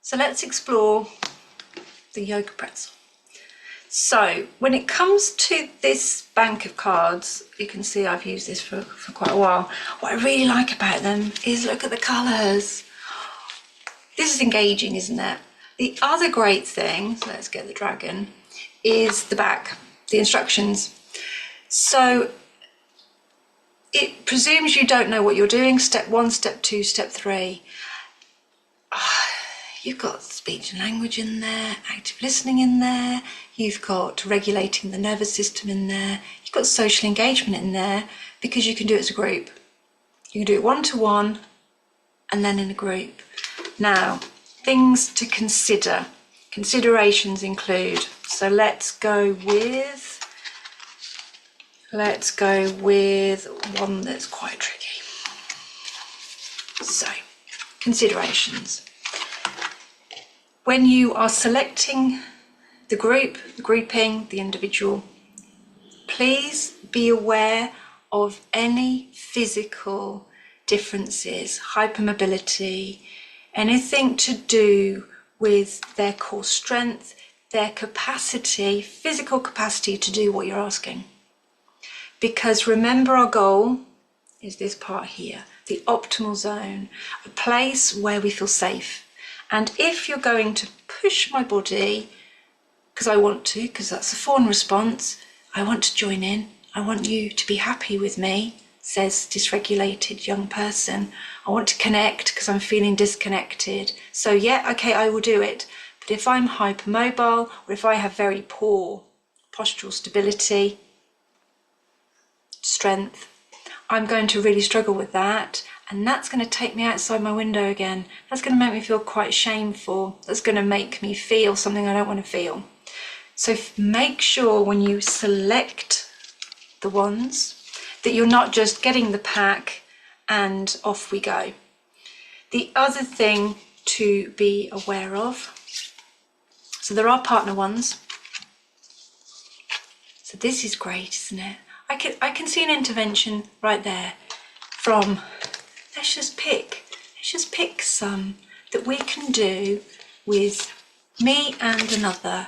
So let's explore the yoga pretzel. So when it comes to this bank of cards, you can see I've used this for quite a while. What I really like about them is look at the colours. This is engaging, isn't it? The other great thing, so let's get the dragon, is the back, the instructions. So it presumes you don't know what you're doing. Step 1, step 2, step 3. You've got speech and language in there, active listening in there, you've got regulating the nervous system in there, you've got social engagement in there, because you can do it as a group. You can do it one-to-one and then in a group. Now, things to consider. Considerations include, so let's go with one that's quite tricky. So, considerations. When you are selecting the group, the grouping, the individual, please be aware of any physical differences, hypermobility, anything to do with their core strength, their capacity, physical capacity to do what you're asking. Because remember, our goal is this part here, the optimal zone, a place where we feel safe. And if you're going to push my body, because I want to, because that's a fawn response, I want to join in, I want you to be happy with me, says dysregulated young person. I want to connect because I'm feeling disconnected. So yeah, okay, I will do it. But if I'm hypermobile, or if I have very poor postural stability, strength, I'm going to really struggle with that. And that's going to take me outside my window again. That's going to make me feel quite shameful. That's going to make me feel something I don't want to feel. So make sure when you select the ones that you're not just getting the pack and off we go. The other thing to be aware of, so there are partner ones. So this is great, isn't it? I can see an intervention right there from, let's just pick some that we can do with me and another.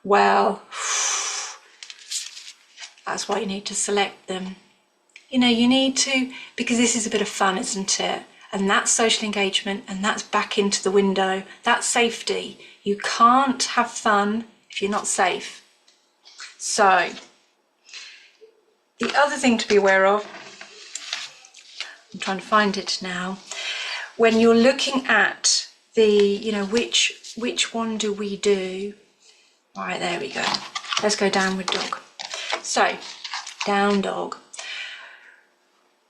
Well, that's why you need to select them. You know, you need to, because this is a bit of fun, isn't it? And that's social engagement, and that's back into the window. That's safety. You can't have fun if you're not safe. So, the other thing to be aware of, I'm trying to find it now, when you're looking at the, you know, which one do we do? Right, there we go. Let's go downward dog. So, down dog.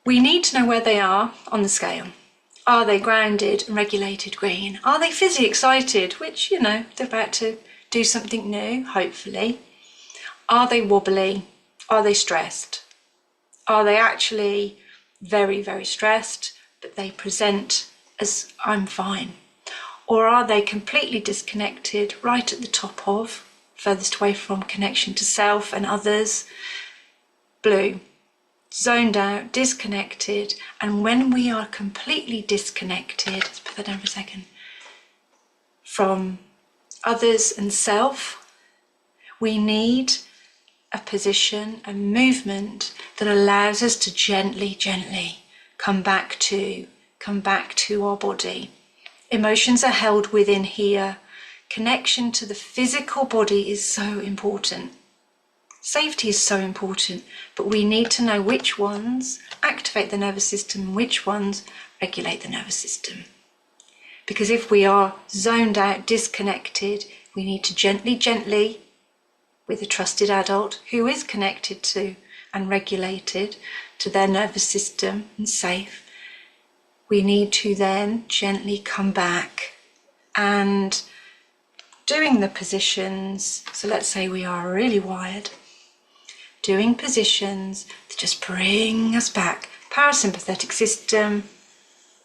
We need to know where they are on the scale. Are they grounded and regulated green? Are they physically excited, which, you know, they're about to do something new, hopefully. Are they wobbly? Are they stressed? Are they actually very, very stressed, but they present as I'm fine? Or are they completely disconnected, right at the top of, furthest away from connection to self and others? Blue, zoned out, disconnected. And when we are completely disconnected, let's put that down for a second, from others and self, we need a position, a movement that allows us to gently come back to our body. Emotions are held within here. Connection to the physical body is so important. Safety is so important, but we need to know which ones activate the nervous system and which ones regulate the nervous system. Because if we are zoned out, disconnected, we need to gently, with a trusted adult who is connected to and regulated to their nervous system and safe, we need to then gently come back and doing the positions. So let's say we are really wired, doing positions that just bring us back. Parasympathetic system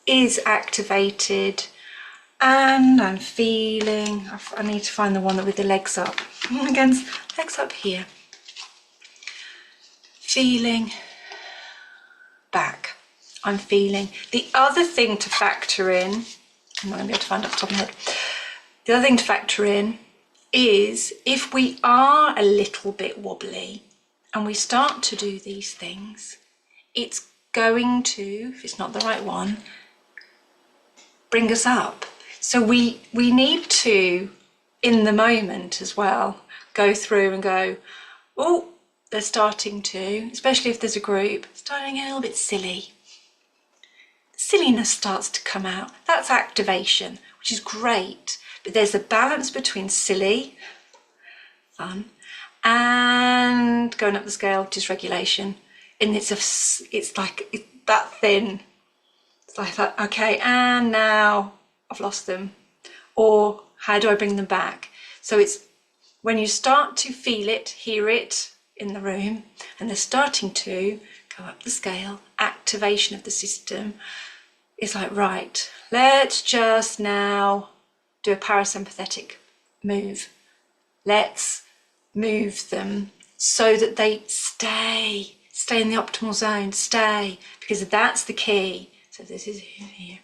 is activated, and I'm feeling, I need to find the one that with the legs up. Again, legs up here. Feeling back. I'm feeling. The other thing to factor in, I'm not going to be able to find it off the top of my head. The other thing to factor in is if we are a little bit wobbly and we start to do these things, it's going to, if it's not the right one, bring us up. So we need to, in the moment as well, go through and go, oh, they're starting to, especially if there's a group, starting a little bit silly. Silliness starts to come out. That's activation, which is great. But there's a balance between silly, fun, and going up the scale, dysregulation. And it's like that thin. It's like that, okay, and now I've lost them. Or how do I bring them back? So it's when you start to feel it, hear it in the room, and they're starting to go up the scale, activation of the system. It's like, right, let's just now do a parasympathetic move. Let's move them so that they stay in the optimal zone, because that's the key. So this is here,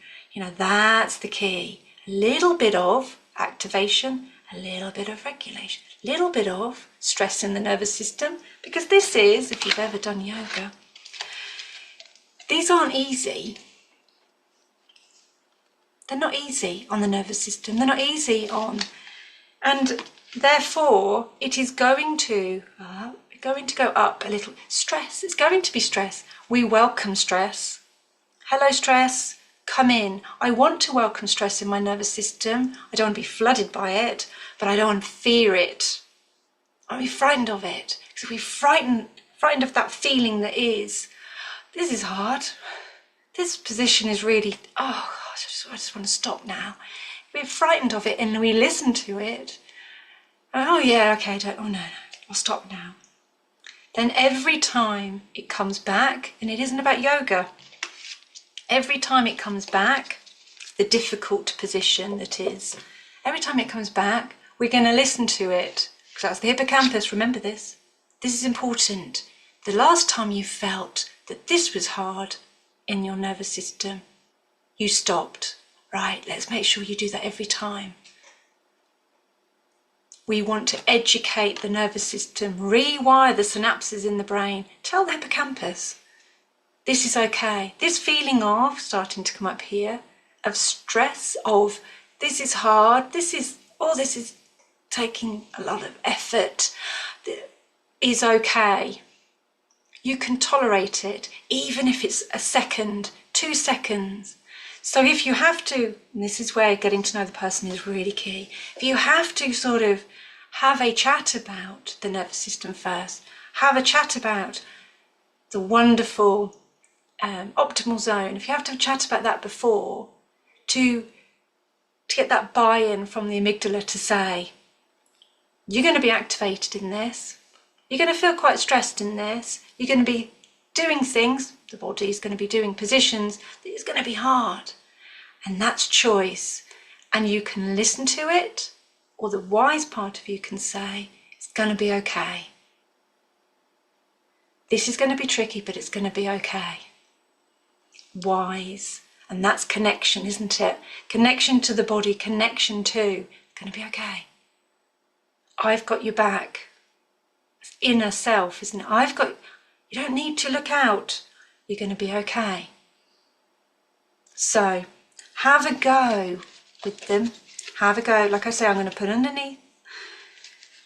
that's the key. A little bit of activation, a little bit of regulation, a little bit of stress in the nervous system, because this is, if you've ever done yoga, these aren't easy. They're not easy on the nervous system. They're not easy on, and therefore it is going to go up a little. Stress, it's going to be stress. We welcome stress. Hello stress, come in. I want to welcome stress in my nervous system. I don't want to be flooded by it, but I don't want to fear it. I want to be frightened of it. Because if we're frightened of that feeling that is, this is hard. This position is really, oh gosh, I just want to stop now. If we're frightened of it and we listen to it, oh yeah, okay, no, I'll stop now. Then every time it comes back, and it isn't about yoga, every time it comes back, the difficult position that is, every time it comes back, we're going to listen to it, because that's the hippocampus, remember this. This is important. The last time you felt that this was hard in your nervous system, you stopped. Right, let's make sure you do that every time. We want to educate the nervous system, rewire the synapses in the brain, tell the hippocampus, this is okay. This feeling of, starting to come up here, of stress, of this is hard, this is taking a lot of effort, is okay. You can tolerate it, even if it's a second, 2 seconds. So if you have to, and this is where getting to know the person is really key, if you have to sort of have a chat about the nervous system first, have a chat about the wonderful optimal zone, if you have to chat about that before, to get that buy-in from the amygdala to say, you're going to be activated in this, you're going to feel quite stressed in this, you're going to be doing things, the body's going to be doing positions that is going to be hard, and that's choice. And you can listen to it, or the wise part of you can say, it's going to be okay. This is going to be tricky, but it's going to be okay. Wise. And that's connection, isn't it? Connection to the body, connection to, it's going to be okay. I've got your back. It's inner self, isn't it? You don't need to look out. You're going to be okay. So have a go with them. Have a go. Like I say, I'm going to put underneath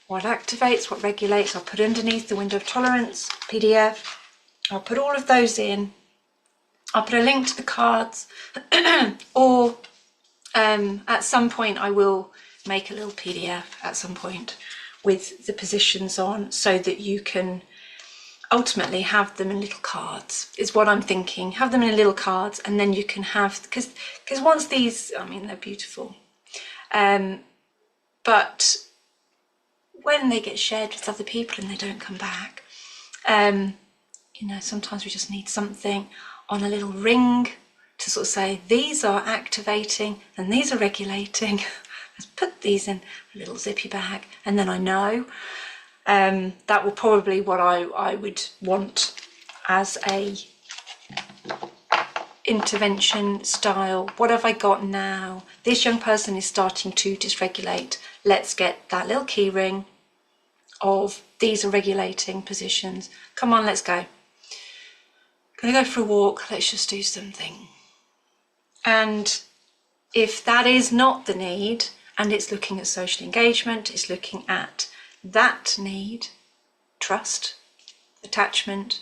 what activates, what regulates. I'll put underneath the window of tolerance, PDF. I'll put all of those in. I'll put a link to the cards, or at some point I will make a little PDF at some point with the positions on, so that you can ultimately have them in little cards, is what I'm thinking. Have them in little cards, and then you can have, because once these, I mean, they're beautiful, but when they get shared with other people and they don't come back, sometimes we just need something on a little ring to sort of say, these are activating and these are regulating. Let's put these in a little zippy bag, and then I know. That will probably what I would want as a intervention style. What have I got now? This young person is starting to dysregulate. Let's get that little key ring of these are regulating positions. Come on, let's go. Gonna go for a walk. Let's just do something. And if that is not the need, and it's looking at social engagement, it's looking at that need, trust, attachment,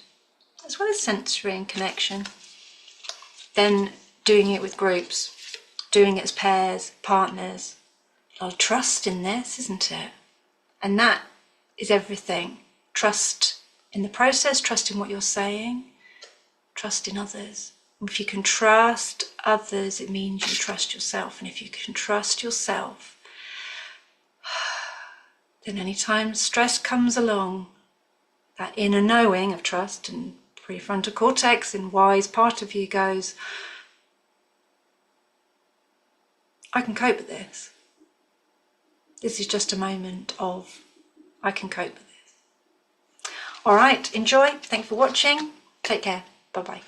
as well as sensory and connection, then doing it with groups, doing it as pairs, partners. A lot of trust in this, isn't it? And that is everything. Trust in the process, trust in what you're saying, trust in others. If you can trust others, it means you trust yourself. And if you can trust yourself, then anytime stress comes along, that inner knowing of trust and prefrontal cortex and wise part of you goes, I can cope with this. This is just a moment of, I can cope with this. All right, enjoy. Thanks for watching. Take care. Bye-bye.